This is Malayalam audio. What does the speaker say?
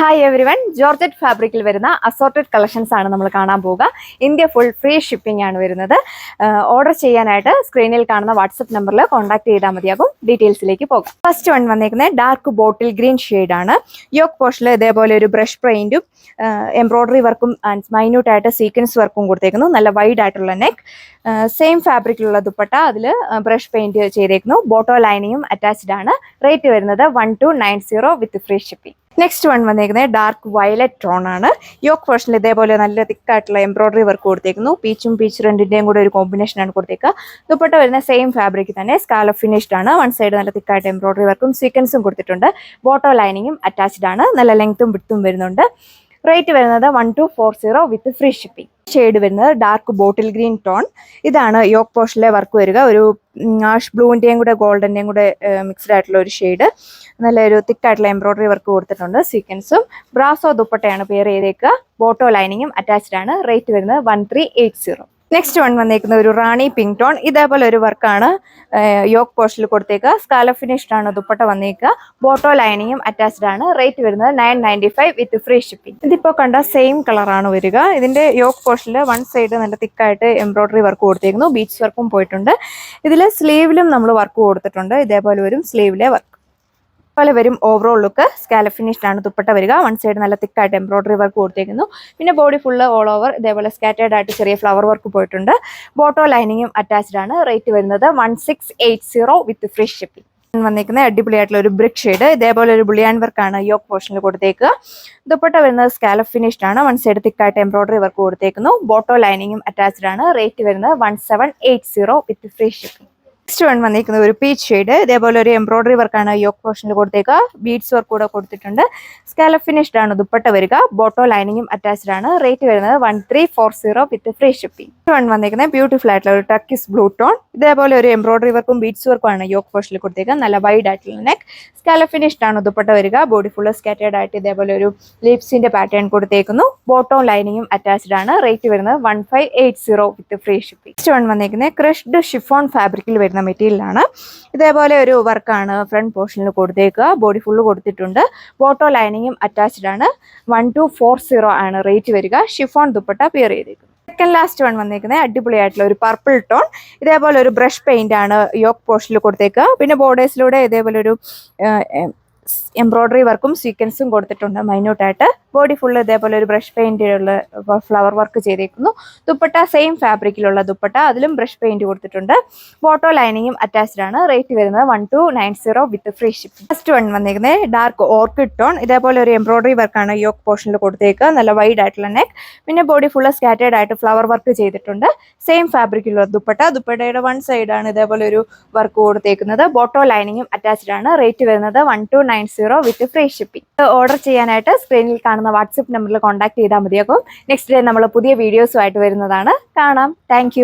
ഹായ് എവരി വൺ, ജോർജറ്റ് ഫാബ്രിക്കിൽ വരുന്ന അസോർട്ടഡ് കളക്ഷൻസ് ആണ് നമ്മൾ കാണാൻ പോവുക. ഇന്ത്യ ഫുൾ ഫ്രീ ഷിപ്പിംഗ് ആണ് വരുന്നത്. ഓർഡർ ചെയ്യാനായിട്ട് സ്ക്രീനിൽ കാണുന്ന വാട്സപ്പ് നമ്പറിൽ കോൺടാക്ട് ചെയ്താൽ മതിയാകും. ഡീറ്റെയിൽസിലേക്ക് പോകാം. ഫസ്റ്റ് വൺ വന്നേക്കുന്നത് ഡാർക്ക് ബോട്ടിൽ ഗ്രീൻ ആണ്. യോക്ക് പോർഷനിൽ ഇതേപോലെ ഒരു ബ്രഷ് പെയിന്റും എംബ്രോയിഡറി വർക്കും മൈന്യൂട്ട് ആയിട്ട് സീക്വൻസ് വർക്കും കൊടുത്തേക്കുന്നു. നല്ല വൈഡ് ആയിട്ടുള്ള നെക്ക്, സെയിം ഫാബ്രിക്കിലുള്ള ദുപ്പട്ട, അതിൽ ബ്രഷ് പെയിന്റ് ചെയ്തേക്കുന്നു. ബോട്ടോ ലൈനിങ്ങും അറ്റാച്ച്ഡ് ആണ്. റേറ്റ് വരുന്നത് 1290 വിത്ത് ഫ്രീ ഷിപ്പിംഗ്. നെക്സ്റ്റ് വൺ വന്നേക്കുന്നത് ഡാർക്ക് വയലറ്റ് ടോൺ ആണ്. യോക്ക് പോർഷനിൽ ഇതേപോലെ നല്ല തിക്കായിട്ടുള്ള എംബ്രോയിഡറി വർക്ക് കൊടുത്തേക്കുന്നു. പീച്ച് രണ്ടിന്റെയും കൂടെ ഒരു കോമ്പിനേഷൻ ആണ് കൊടുത്തേക്കുക. ദുപ്പട്ട വരുന്ന സെയിം ഫാബ്രിക് തന്നെ, സ്കാലപ്പ് ഫിനിഷ്ഡ് ആണ്. വൺ സൈഡ് നല്ല തിക്കായിട്ട് എംബ്രോയിഡറി വർക്കും സീക്വൻസും കൊടുത്തിട്ടുണ്ട്. ബോട്ടോ ലൈനിങ്ങും അറ്റാച്ച്ഡ് ആണ്. നല്ല ലെങ്ത്തും വിഡ്ത്തും വരുന്നുണ്ട്. റേറ്റ് വരുന്നത് 1240 വിത്ത് ഫ്രീ ഷിപ്പിംഗ്. ഷെയ്ഡ് വരുന്നത് ഡാർക്ക് ബോട്ടിൽ ഗ്രീൻ ടോൺ. ഇതാണ് യോക്ക് പോർഷനിലെ വർക്ക് വരിക. ഒരു ആഷ് ബ്ലൂവിന്റെയും കൂടെ ഗോൾഡന്റെയും കൂടെ മിക്സ്ഡ് ആയിട്ടുള്ള ഒരു ഷെയ്ഡ്. നല്ലൊരു തിക്കായിട്ടുള്ള എംബ്രോയിഡറി വർക്ക് കൊടുത്തിട്ടുണ്ട്. സീക്വൻസും ബ്രാസോ ദുപ്പട്ടയാണ് പെയർ ചെയ്തേക്കുക. ബോട്ടോ ലൈനിങ്ങും അറ്റാച്ച്ഡ് ആണ്. റേറ്റ് വരുന്നത് 1380. നെക്സ്റ്റ് വൺ വന്നേക്കുന്ന ഒരു റാണി പിങ്ക് ടോൺ. ഇതേപോലെ ഒരു വർക്കാണ് യോക്ക് പോർഷനിൽ കൊടുത്തേക്കുക. സ്കാലപ്പ് ഫിനിഷ്ഡ് ആണ് ദുപ്പട്ട വന്നേക്കുക. ബോട്ടോ ലൈനിങ്ങും അറ്റാച്ച്ഡ് ആണ്. റേറ്റ് വരുന്നത് 995 വിത്ത് ഫ്രീ ഷിപ്പിംഗ്. ഇതിപ്പോൾ കണ്ട സെയിം കളറാണ് വരിക. ഇതിന്റെ യോക്ക് പോർഷനിൽ വൺ സൈഡ് നല്ല തിക്കായിട്ട് എംബ്രോയിഡറി വർക്ക് കൊടുത്തേക്കുന്നു. ബീച്ച് വർക്കും പോയിട്ടുണ്ട്. ഇതിൽ സ്ലീവിലും നമ്മൾ വർക്ക് കൊടുത്തിട്ടുണ്ട്. ഇതേപോലെ വരും സ്ലീവിലെ വർക്ക്. പോലെ വരും ഓവറോൾ ലുക്ക്. സ്കാലപ്പ് ഫിനിഷ്ഡ് ആണ് ദുപ്പട്ട വരിക. വൺ സൈഡ് നല്ല തിക്കായിട്ട് എംബ്രോയിഡറി വർക്ക് കൊടുത്തേക്കുന്നു. പിന്നെ ബോഡി ഫുള്ള് ഓൾ ഓവർ ഇതേപോലെ സ്കാറ്റേർഡ് ആയിട്ട് ചെറിയ ഫ്ലവർ വർക്ക് പോയിട്ടുണ്ട്. ബോട്ടോ ലൈനിങ്ങും അറ്റാച്ച്ഡ് ആണ്. റേറ്റ് വരുന്നത് 1680 വിത്ത് ഫ്രീ ഷിപ്പിംഗ്. വന്നിരിക്കുന്ന അടിപൊളിയായിട്ടുള്ള ഒരു ബ്രിക്ക് ഷെയ്ഡ്. ഇതേപോലെ ഒരു ബുളിയാൻ വർക്കാണ് യോക്ക് പോർഷനിൽ കൊടുത്തേക്കുക. ദുപ്പട്ട വരുന്നത് സ്കാലപ്പ് ഫിനിഷ്ഡ് ആണ്. വൺ സൈഡ് തിക്കായിട്ട് എംബ്രോയിഡറി വർക്ക് കൊടുത്തേക്കുന്നു. ബോട്ടോ ലൈനിങ്ങും അറ്റാച്ച്ഡ് ആണ്. റേറ്റ് വരുന്നത് 1780 വിത്ത് ഫ്രീ ഷിപ്പിംഗ്. നെക്സ്റ്റ് വൺ വന്നിരിക്കുന്നത് ഒരു പീച്ച് ഷെയ്ഡ്. ഇതേപോലെ ഒരു എംബ്രോയിഡറി വർക്കാണ് യോക്ക് പോർഷനിൽ കൊടുത്തേക്കുക. ബീഡ്സ് വർക്ക് കൂടെ കൊടുത്തിട്ടുണ്ട്. സ്കാലപ്പ് ഫിനിഷ്ഡ് ആണ് ദുപ്പട്ട വരിക. ബോട്ടോ ലൈനിങ്ങും അറ്റാച്ച്ഡ് ആണ്. റേറ്റ് വരുന്നത് 1340 വിത്ത് ഫ്രീ ഷിപ്പിംഗ്. വൺ വന്നിരിക്കുന്നത് ബ്യൂട്ടിഫുൾ ആയിട്ടുള്ള ഒരു ടർക്കിഷ് ബ്ലൂ ടോൺ. ഇതേപോലെ ഒരു എംബ്രോയിഡറി വർക്കും ബീഡ്സ് വർക്കും ആണ് യോക്ക് പോർഷനിൽ കൊടുത്തേക്കുക. നല്ല വൈഡ് ആയിട്ടുള്ള നെക്ക്, സ്കാലപ്പ് ഫിനിഷ്ഡ് ആണ് ദുപ്പട്ട വരിക. ബോഡി ഫുള്ള് സ്കാറ്റേർഡ് ആയിട്ട് ഇതേപോലെ ഒരു ലീപ്സിന്റെ പാറ്റേൺ കൊടുത്തേക്കുന്നു. ബോട്ടോ ലൈനിങ്ങും അറ്റാച്ച്ഡ് ആണ്. റേറ്റ് വരുന്നത് 1580 വിത്ത് ഫ്രീ ഷിപ്പിംഗ്. നെക്സ്റ്റ് വൺ വന്നിരിക്കുന്നത് ക്രഷ്ഡ് ഷിഫോൺ ഫാബ്രിക്കിൽ വരുന്ന മെറ്റീരിയൽ ആണ്. ഇതേപോലെ ഒരു വർക്കാണ് ഫ്രണ്ട് പോർഷനിൽ കൊടുത്തേക്കുക. ബോഡി ഫുള്ള് കൊടുത്തിട്ടുണ്ട്. ബോട്ടോ ലൈനിങ്ങും അറ്റാച്ച്ഡ് ആണ്. 1240 ആണ് റേറ്റ് വരിക. ഷിഫോൺ ദുപ്പട്ട പെയർ ചെയ്തേക്കുന്നത്. സെക്കൻഡ് ലാസ്റ്റ് വൺ വന്നേക്കുന്നത് അടിപൊളിയായിട്ടുള്ള ഒരു പർപ്പിൾ ടോൺ. ഇതേപോലെ ഒരു ബ്രഷ് പെയിന്റ് ആണ് യോക്ക് പോർഷനിൽ കൊടുത്തേക്കുക. പിന്നെ ബോർഡേഴ്സിലൂടെ ഇതേപോലെ ഒരു എംബ്രോയിഡറി വർക്കും സീക്വൻസും കൊടുത്തിട്ടുണ്ട് മൈന്യൂട്ടായിട്ട്. ബോഡി ഫുള്ള് ഇതേപോലെ ഒരു ബ്രഷ് പെയിന്റിലുള്ള ഫ്ലവർ വർക്ക് ചെയ്തേക്കുന്നു. ദുപ്പട്ട സെയിം ഫാബ്രിക്കിലുള്ള ദുപ്പട്ട, അതിലും ബ്രഷ് പെയിന്റ് കൊടുത്തിട്ടുണ്ട്. ബോട്ടോ ലൈനിങ്ങും അറ്റാച്ച്ഡ് ആണ്. റേറ്റ് വരുന്നത് 1290 വിത്ത് ഫ്രീ ഷിപ്പിംഗ്. ഫസ്റ്റ് വൺ വന്നിരിക്കുന്നത് ഡാർക്ക് ഓർക്കിഡ് ടോൺ. ഇതേപോലെ ഒരു എംബ്രോയിഡറി വർക്കാണ് യോക്ക് പോർഷനിൽ കൊടുത്തേക്കുക. നല്ല വൈഡ് ആയിട്ടുള്ള നെക്ക്, പിന്നെ ബോഡി ഫുള്ള് സ്കാറ്റേർഡ് ആയിട്ട് ഫ്ലവർ വർക്ക് ചെയ്തിട്ടുണ്ട്. സെയിം ഫാബ്രിക്കിലുള്ള ദുപ്പട്ട. ദുപ്പട്ടയുടെ വൺ സൈഡാണ് ഇതേപോലെ ഒരു വർക്ക് കൊടുത്തേക്കുന്നത്. ബോട്ടോ ലൈനിങ്ങും അറ്റാച്ച്ഡ് ആണ്. റേറ്റ് വരുന്നത് 1290 വിത്ത് ഫ്രീ ഷിപ്പിംഗ്. ഓർഡർ ചെയ്യാനായിട്ട് സ്ക്രീനിൽ കാണുന്ന വാട്സപ്പ് നമ്പറിൽ കോൺടാക്ട് ചെയ്താൽ മതിയാകും. നെക്സ്റ്റ് ഡേ നമ്മൾ പുതിയ വീഡിയോസുമായിട്ട് വരുന്നതാണ്. കാണാം. താങ്ക്